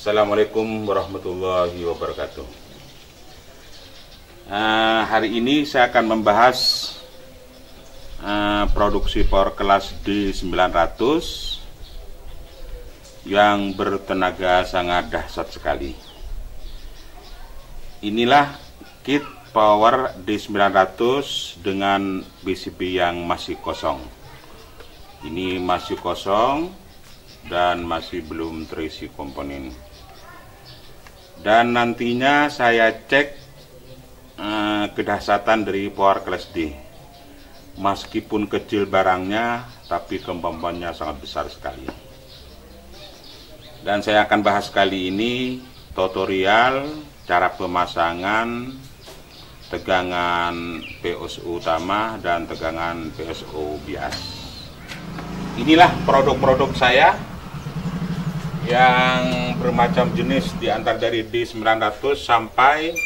Assalamualaikum warahmatullahi wabarakatuh. Hari ini saya akan membahas produksi power kelas D900 yang bertenaga sangat dahsyat sekali. Inilah kit power D900 dengan PCB yang masih kosong. Ini masih kosong dan masih belum terisi komponen. Dan nantinya saya cek kedahsyatan dari power kelas D. Meskipun kecil barangnya, tapi komponennya sangat besar sekali. Dan saya akan bahas kali ini tutorial cara pemasangan tegangan PSU utama dan tegangan PSU bias. Inilah produk-produk saya yang bermacam jenis, diantar dari D900 sampai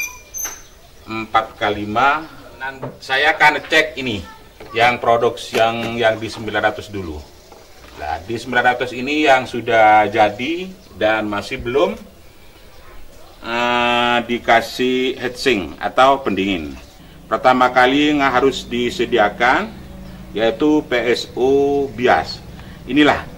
4x5. Dan saya akan cek ini yang produk yang D900 dulu. Nah, D900 ini yang sudah jadi dan masih belum dikasih heatsink atau pendingin. Pertama kali harus disediakan yaitu PSU bias. Inilah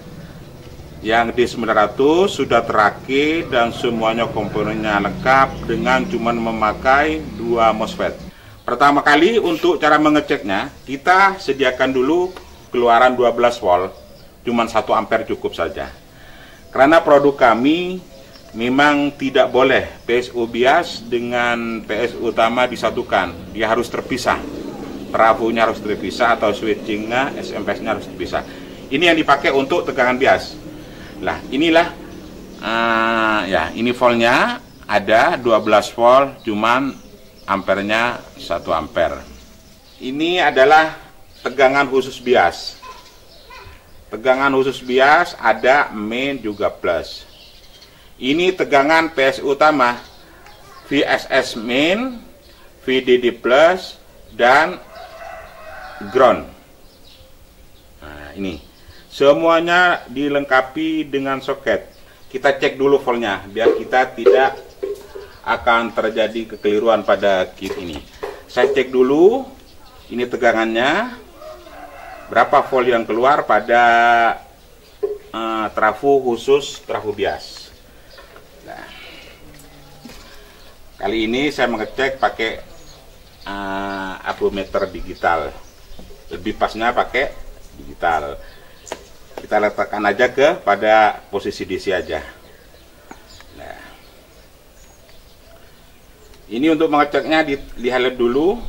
yang D900 sudah terakit dan semuanya komponennya lengkap dengan cuman memakai 2 MOSFET. Pertama kali untuk cara mengeceknya, kita sediakan dulu keluaran 12 volt, cuman 1 ampere cukup saja. Karena produk kami memang tidak boleh PSU bias dengan PSU utama disatukan, dia harus terpisah. Trafonya harus terpisah atau switchingnya, SMP-nya harus terpisah. Ini yang dipakai untuk tegangan bias. Nah, inilah ya, ini voltnya ada 12 volt, cuman ampernya 1 ampere. Ini adalah tegangan khusus bias. Tegangan khusus bias ada main juga plus. Ini tegangan PSU utama, VSS main, VDD plus, dan ground. Nah, ini semuanya dilengkapi dengan soket. Kita cek dulu voltnya biar kita tidak akan terjadi kekeliruan pada kit ini. Saya cek dulu ini tegangannya berapa volt yang keluar pada trafo khusus trafo bias. Nah, kali ini saya mengecek pakai ampermeter digital. Lebih pasnya pakai digital. Kita letakkan aja pada posisi DC aja. Nah, ini untuk mengeceknya dilihat dulu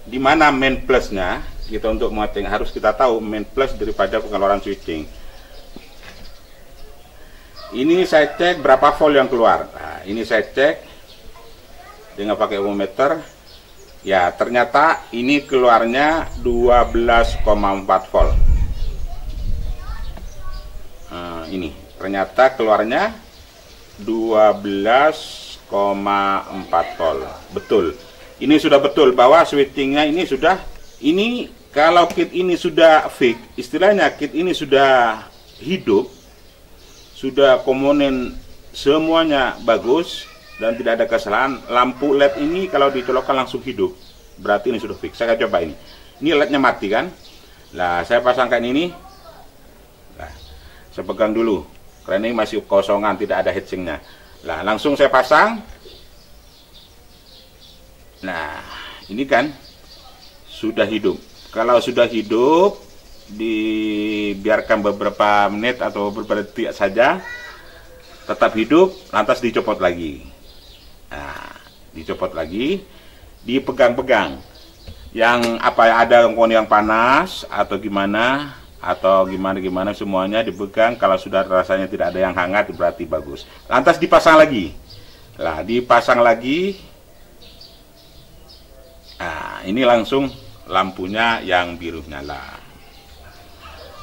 di mana main plusnya. Kita untuk mengecek harus kita tahu main plus daripada pengeluaran switching. Ini saya cek berapa volt yang keluar. Nah, ini saya cek dengan pakai ampermeter. Ya, ternyata ini keluarnya 12,4 volt. Ini ternyata keluarnya 12,4 volt. Betul. Ini sudah betul bahwa switchingnya ini sudah, ini kalau kit ini sudah fix, istilahnya kit ini sudah hidup, sudah komponen semuanya bagus dan tidak ada kesalahan. Lampu LED ini kalau dicolokkan langsung hidup, berarti ini sudah fix. Saya coba ini. Ini LED-nya mati kan? Nah, saya pasangkan ini. Saya pegang dulu, karena ini masih kosongan, tidak ada heatsinknya. Nah, langsung saya pasang. Nah, ini kan sudah hidup. Kalau sudah hidup, dibiarkan beberapa menit atau beberapa detik saja, tetap hidup, lantas dicopot lagi. Nah, dicopot lagi, dipegang-pegang. Yang apa ada komponen yang panas atau gimana? Atau gimana semuanya dipegang. Kalau sudah rasanya tidak ada yang hangat berarti bagus. Lantas dipasang lagi. Nah, dipasang lagi. Nah, ini langsung lampunya yang biru nyala.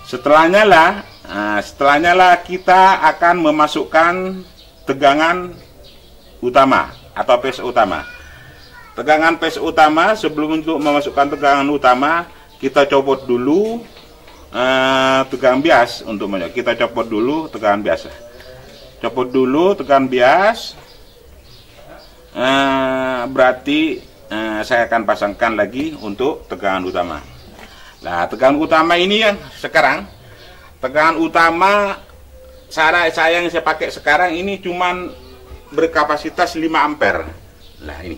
Setelah nyala, kita akan memasukkan tegangan utama atau PSU utama. Tegangan PSU utama, sebelum untuk memasukkan tegangan utama, kita copot dulu tegangan bias. Untuk kita copot dulu tegangan biasa. copot dulu, tekan bias. Berarti saya akan pasangkan lagi untuk tegangan utama. Nah, tegangan utama ini yang sekarang, tegangan utama saya yang saya pakai sekarang ini cuman berkapasitas 5 ampere. Nah, ini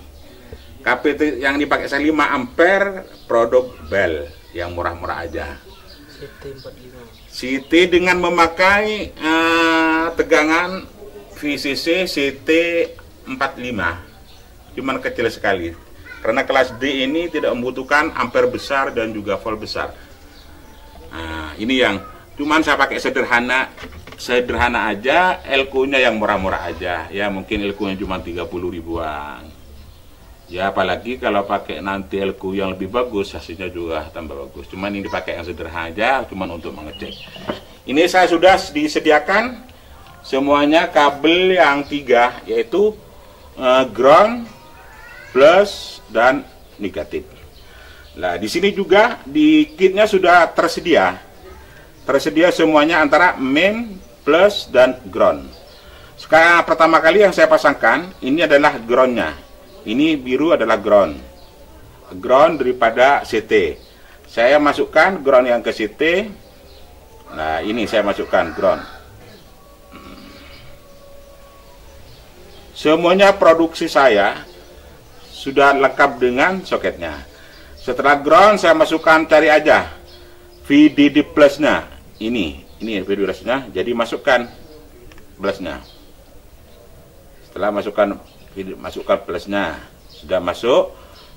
KPT yang dipakai saya 5 ampere, produk Bell yang murah-murah aja. CT dengan memakai tegangan VCC CT45, cuman kecil sekali. Karena kelas D ini tidak membutuhkan ampere besar dan juga volt besar. Nah, ini yang cuman saya pakai sederhana aja, elko-nya yang murah-murah aja. Ya mungkin elko-nya cuma 30 ribuan. Ya apalagi kalau pakai nanti elko yang lebih bagus, hasilnya juga tambah bagus. Cuman ini dipakai yang sederhana aja, cuman untuk mengecek. Ini saya sudah disediakan semuanya kabel yang 3, yaitu ground, plus dan negatif. Nah, di sini juga di kitnya sudah tersedia semuanya antara main, plus dan ground. Sekarang pertama kali yang saya pasangkan ini adalah groundnya. Ini biru adalah ground daripada CT. Saya masukkan ground yang ke CT. Nah, ini saya masukkan ground. Semuanya produksi saya sudah lengkap dengan soketnya. Setelah ground saya masukkan, cari aja VDD plusnya. Ini VDD plusnya. Jadi masukkan plusnya. Setelah masukkan plusnya, sudah masuk.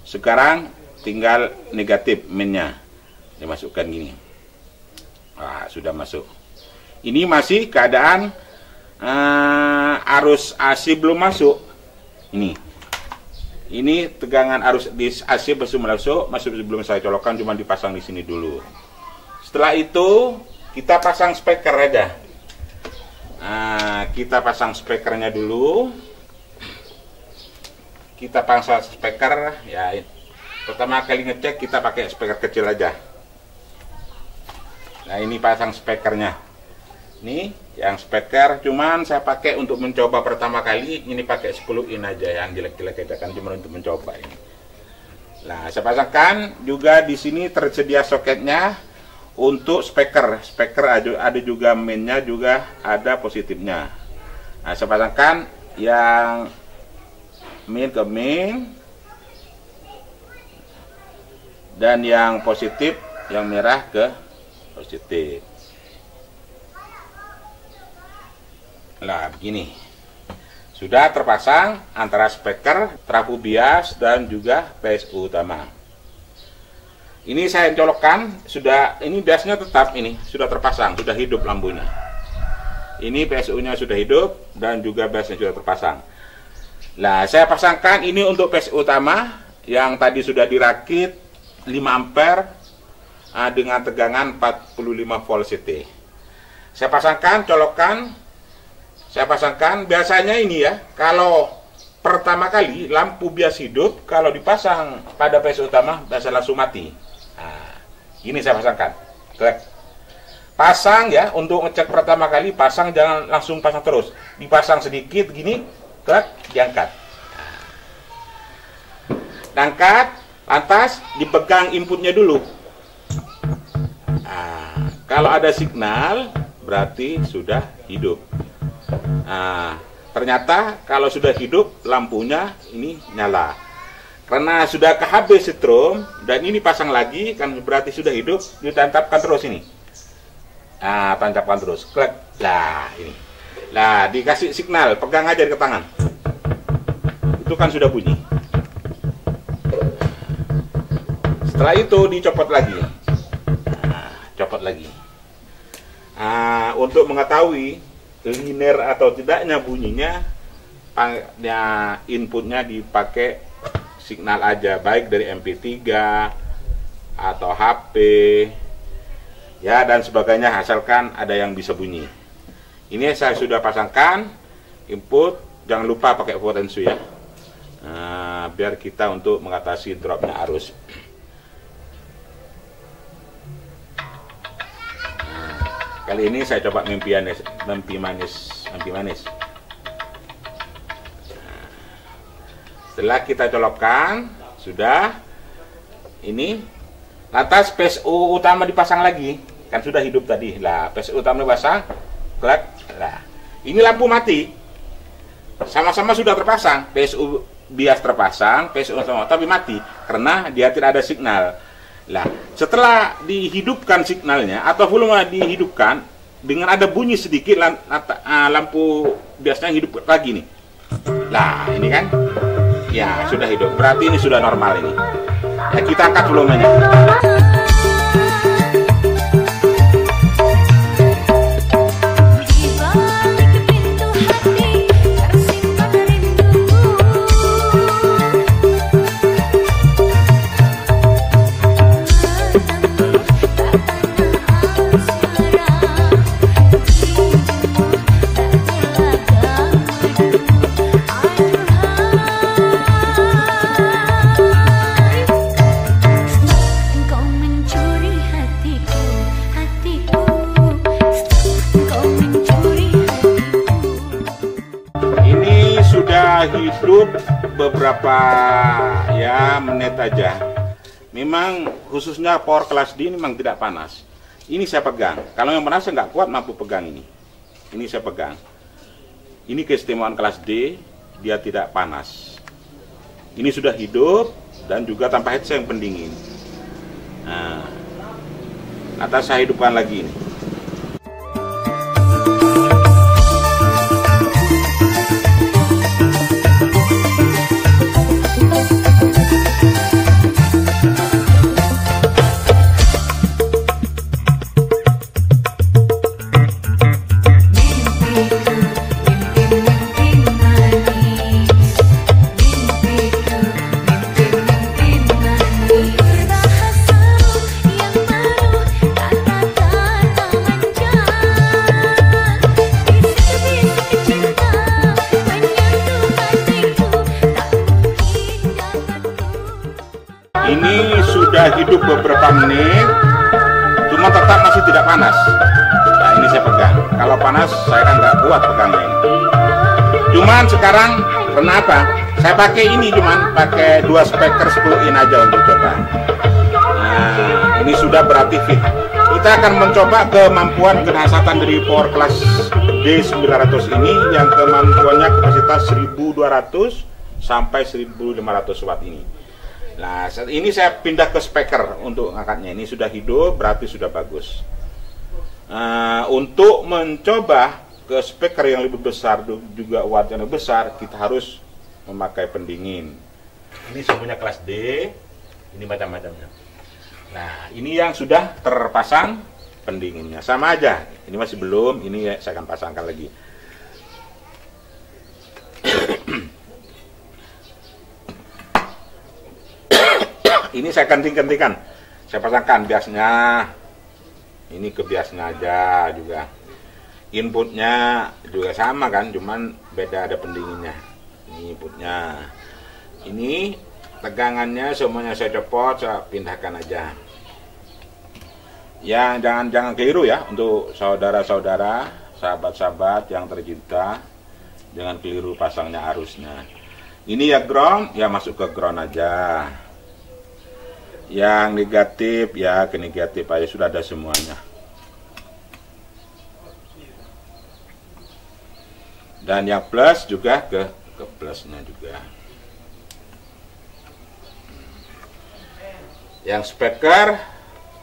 Sekarang tinggal negatif mainnya, dimasukkan gini. Wah, sudah masuk. Ini masih keadaan arus AC belum masuk. Ini tegangan arus di AC masuk sebelum saya colokkan, cuma dipasang di sini dulu. Setelah itu kita pasang speaker aja. Kita pasang speakernya dulu. Kita pasang speaker ya. Pertama kali ngecek kita pakai speaker kecil aja. Nah, ini pasang speakernya. Ini yang speaker cuman saya pakai untuk mencoba pertama kali, ini pakai 10 in aja, yang jelek-jelek aja kan, cuma untuk mencoba ini. Nah, saya pasangkan juga di sini tersedia soketnya untuk speaker. Speaker ada juga mainnya, juga ada positifnya. Nah, saya pasangkan yang main ke main dan yang positif, yang merah ke positif. Nah, begini sudah terpasang antara speaker, trafo bias dan juga PSU utama. Ini saya colokkan, sudah, ini biasnya tetap, ini sudah terpasang, sudah hidup lampunya. Ini PSU nya sudah hidup dan juga biasnya sudah terpasang. Nah, saya pasangkan ini untuk PSU utama yang tadi sudah dirakit 5 ampere dengan tegangan 45 volt CT. Saya pasangkan, colokkan. Saya pasangkan, biasanya ini ya, kalau pertama kali lampu bias hidup, kalau dipasang pada PSU utama biasa langsung mati. Nah, ini saya pasangkan. Klik. Pasang ya, untuk ngecek pertama kali pasang, jangan langsung pasang terus. Dipasang sedikit gini, klik, diangkat. Diangkat, lantas dipegang inputnya dulu. Nah, kalau ada signal berarti sudah hidup. Nah, ternyata kalau sudah hidup lampunya ini nyala. Karena sudah kehabis setrum dan ini pasang lagi kan berarti sudah hidup, ditancapkan terus ini. Nah, tancapkan terus. Klik. Lah, ini. Lah, dikasih signal, pegang aja di tangan. Itu kan sudah bunyi. Setelah itu dicopot lagi. Nah, copot lagi. Untuk mengetahui linear atau tidaknya bunyinya, inputnya dipakai signal aja, baik dari MP3 atau HP ya dan sebagainya, asalkan ada yang bisa bunyi. Ini saya sudah pasangkan input, jangan lupa pakai potensi ya, biar kita untuk mengatasi dropnya arus. Kali ini saya coba mimpi manis. Setelah kita colokkan, sudah ini, lantas PSU utama dipasang lagi, kan sudah hidup tadi. Lah, PSU utama dipasang, klak. Lah, ini lampu mati. Sama-sama sudah terpasang, PSU bias terpasang, PSU utama tapi mati karena dia tidak ada signal. Lah, setelah dihidupkan signalnya atau volume dihidupkan dengan ada bunyi sedikit, lampu biasanya hidup lagi nih. Lah, ini kan ya sudah hidup, berarti ini sudah normal ini. Ya, kita angkat volumenya. Hidup beberapa ya menit aja. Memang khususnya power kelas D memang tidak panas. Ini saya pegang. Kalau yang panas saya nggak kuat mampu pegang ini. Ini saya pegang. Ini keistimewaan kelas D, dia tidak panas. Ini sudah hidup dan juga tanpa headset yang pendingin. Nah, atas saya hidupkan lagi ini. Ini sudah hidup beberapa menit, cuma tetap masih tidak panas. Nah, ini saya pegang. Kalau panas, saya kan nggak kuat pegangnya ini. Cuman sekarang, kenapa? Saya pakai ini, cuman pakai 2 speaker 10 in aja untuk coba. Nah, ini sudah berarti fit. Kita akan mencoba kemampuan kedahsyatan dari power class D900 ini, yang kemampuannya kapasitas 1200 sampai 1500 watt ini. Nah, saat ini saya pindah ke speaker untuk ngangkatnya. Ini sudah hidup, berarti sudah bagus. Untuk mencoba ke speaker yang lebih besar, juga watt yang lebih besar, kita harus memakai pendingin. Ini semuanya kelas D, ini macam-macamnya. Nah, ini yang sudah terpasang pendinginnya. Sama aja, ini masih belum, ini saya akan pasangkan lagi. Ini saya ganti-gantikan, saya pasangkan biasnya, ini ke biasnya aja juga. Inputnya juga sama kan, cuman beda ada pendinginnya. Ini inputnya, ini tegangannya semuanya saya copot, saya pindahkan aja. Ya, jangan keliru ya, untuk saudara-saudara, sahabat-sahabat yang tercinta, jangan keliru pasangnya arusnya. Ini ya ground, ya masuk ke ground aja. Yang negatif ya ke negatif aja, sudah ada semuanya. Dan yang plus juga ke plusnya juga. Yang speaker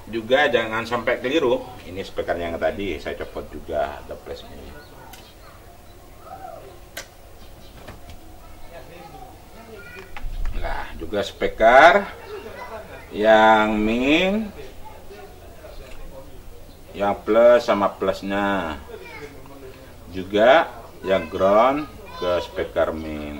juga jangan sampai keliru. Ini speaker yang tadi saya copot juga, ada plusnya. Nah, juga speaker yang min, yang plus sama plusnya, juga yang ground ke speaker min.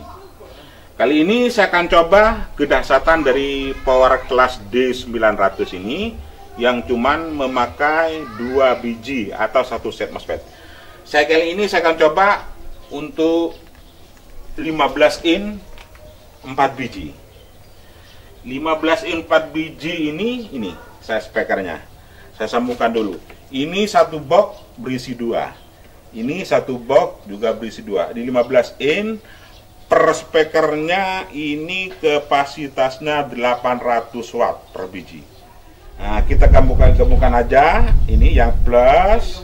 Kali ini saya akan coba kedahsyatan dari power class D900 ini, yang cuman memakai 2 biji atau 1 set MOSFET. Kali ini saya akan coba untuk 15 in 4 biji. 15 in 4 biji ini saya speakernya. Saya sambungkan dulu. Ini satu box berisi 2. Ini satu box juga berisi 2. Di 15 in per spekernya ini kapasitasnya 800 watt per biji. Nah, kita gabungkan aja. Ini yang plus,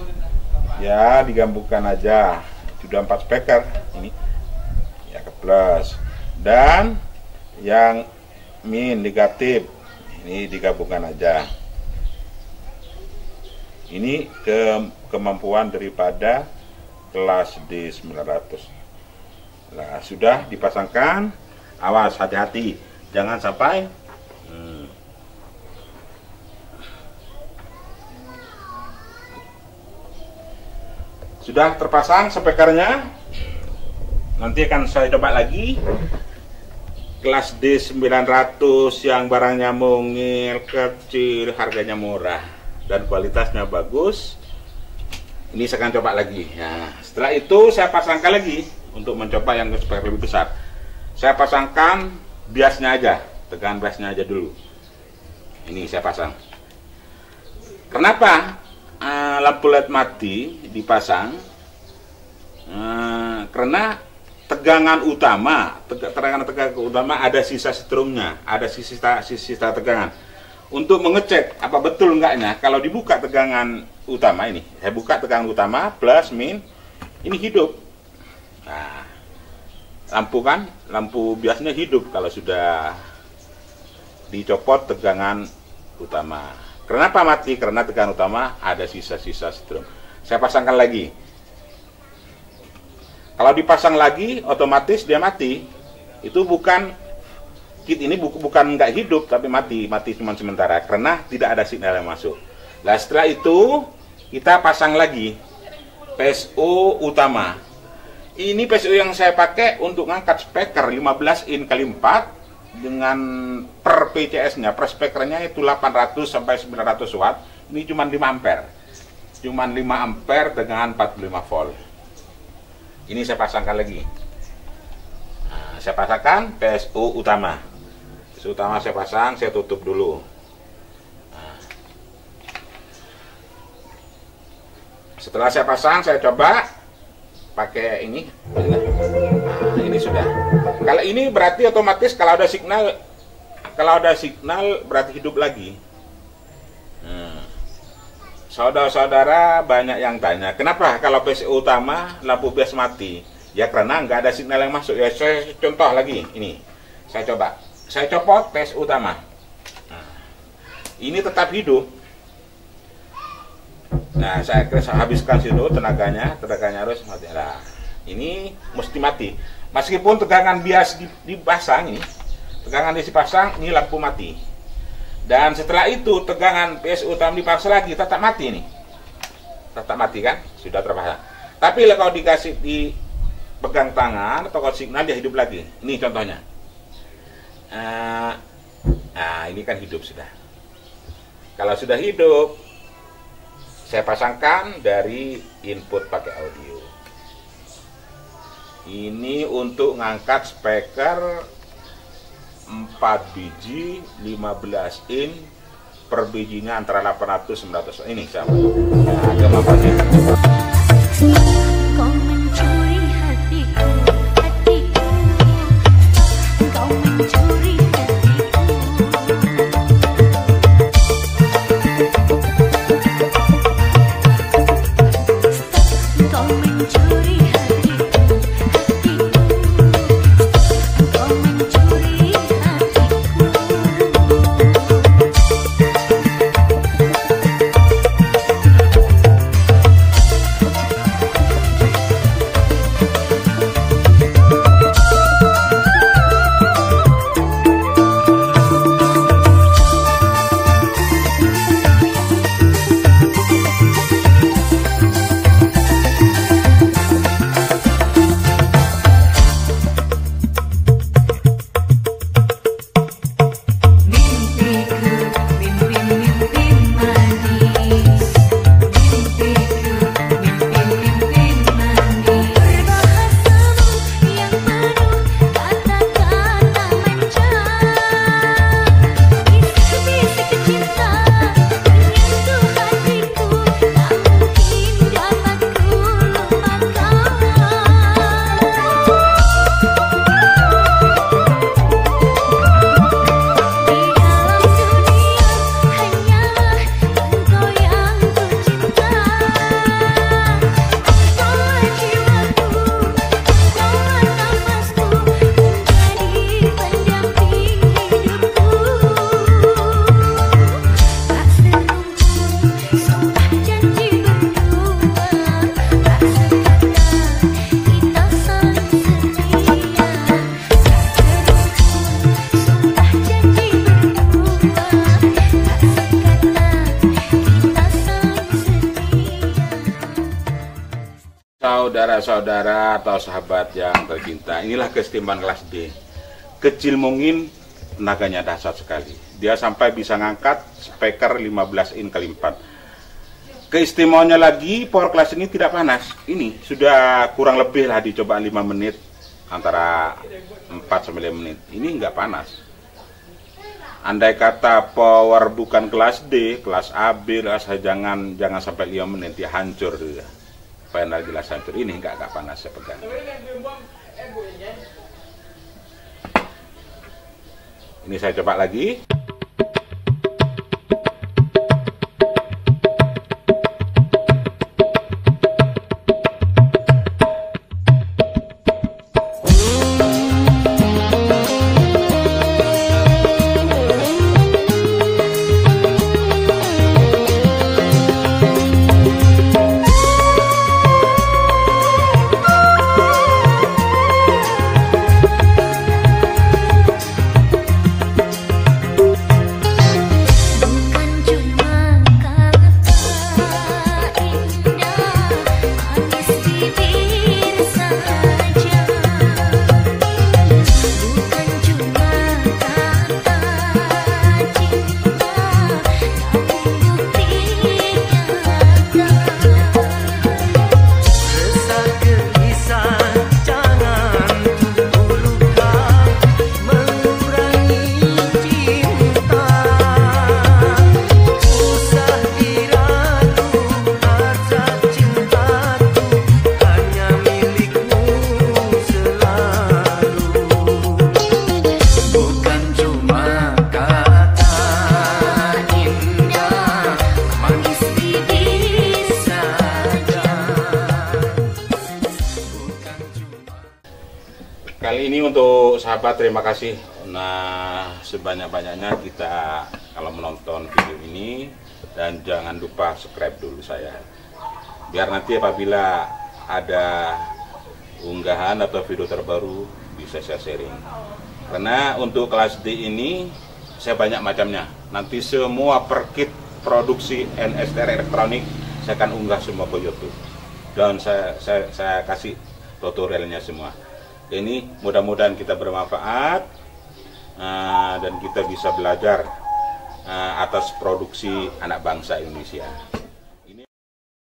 ya digabungkan aja. Sudah 4 speaker ini, ya ke plus. Dan yang min negatif, ini digabungkan aja. Ini kemampuan daripada kelas D900. Nah, sudah dipasangkan. Awas, hati-hati, jangan sampai sudah terpasang spekernya. Nanti akan saya coba lagi. Kelas D900 yang barangnya mungil, kecil, harganya murah dan kualitasnya bagus. Ini saya akan coba lagi. Nah, setelah itu saya pasangkan lagi untuk mencoba yang speaker lebih besar. Saya pasangkan biasnya aja, tegangan biasnya aja dulu. Ini saya pasang. Kenapa lampu LED mati dipasang? Karena tegangan utama ada sisa strumnya, ada sisa tegangan. Untuk mengecek apa betul enggaknya, kalau dibuka tegangan utama ini, saya buka tegangan utama plus min, ini hidup. Nah, lampu biasanya hidup kalau sudah dicopot tegangan utama. Kenapa mati? Karena tegangan utama ada sisa-sisa strum. Saya pasangkan lagi. Kalau dipasang lagi, otomatis dia mati. Itu bukan kit ini bukan nggak hidup, tapi mati cuma sementara karena tidak ada sinyal yang masuk. Nah, setelah itu kita pasang lagi PSU utama. Ini PSU yang saya pakai untuk ngangkat speaker 15 in kali 4 dengan per PCS-nya, per speakernya itu 800 sampai 900 watt. Ini cuma 5 ampere. Cuma 5 ampere dengan 45 volt. Ini saya pasangkan lagi. Nah, saya pasangkan PSU utama. PSU utama saya pasang, saya tutup dulu. Nah, setelah saya pasang, saya coba pakai ini. Nah, ini sudah. Kalau ini berarti otomatis kalau ada signal berarti hidup lagi. Saudara-saudara banyak yang tanya, kenapa kalau PSU utama lampu bias mati? Ya karena nggak ada signal yang masuk. Ya saya contoh lagi, ini saya coba, saya copot PSU utama. Nah, ini tetap hidup. Nah, saya habiskan situ tenaganya harus mati. Nah, ini mesti mati. Meskipun tegangan bias dipasang ini, tegangan bias dipasang, ini lampu mati. Dan setelah itu tegangan PSU utama dipaksa lagi, tetap mati nih. Tetap mati kan? Sudah terpasang. Tapi kalau dikasih dipegang tangan atau kalau signal dia hidup lagi. Ini contohnya. Nah, ini kan hidup sudah. Kalau sudah hidup, saya pasangkan dari input pakai audio. Ini untuk ngangkat speaker 4 biji 15 in, per bijinya antara 800 900. Ini sama. Nah, kemampuannya. Kau mencuri hatiku, kau mencuri Saudara-saudara atau sahabat yang tercinta, inilah keistimewaan kelas D. Kecil mungkin, tenaganya dahsyat sekali. Dia sampai bisa ngangkat speaker 15 in kali 4. Keistimewaannya lagi, power class ini tidak panas. Ini sudah kurang lebih lah dicobaan 5 menit, antara 4-5 menit. Ini nggak panas. Andai kata power bukan kelas D, kelas AB, jangan sampai 5 menit, dia hancur juga. Panel jelas hancur. Ini nggak panas, saya pegang. Ini saya coba lagi. Kali ini untuk sahabat, terima kasih. Nah, sebanyak-banyaknya kita kalau menonton video ini, dan jangan lupa subscribe dulu saya, biar nanti apabila ada unggahan atau video terbaru bisa saya sharing. Karena untuk kelas D ini saya banyak macamnya. Nanti semua perkit produksi NSTR elektronik saya akan unggah semua ke YouTube, dan saya kasih tutorialnya semua. Ini mudah-mudahan kita bermanfaat dan kita bisa belajar atas produksi anak bangsa Indonesia.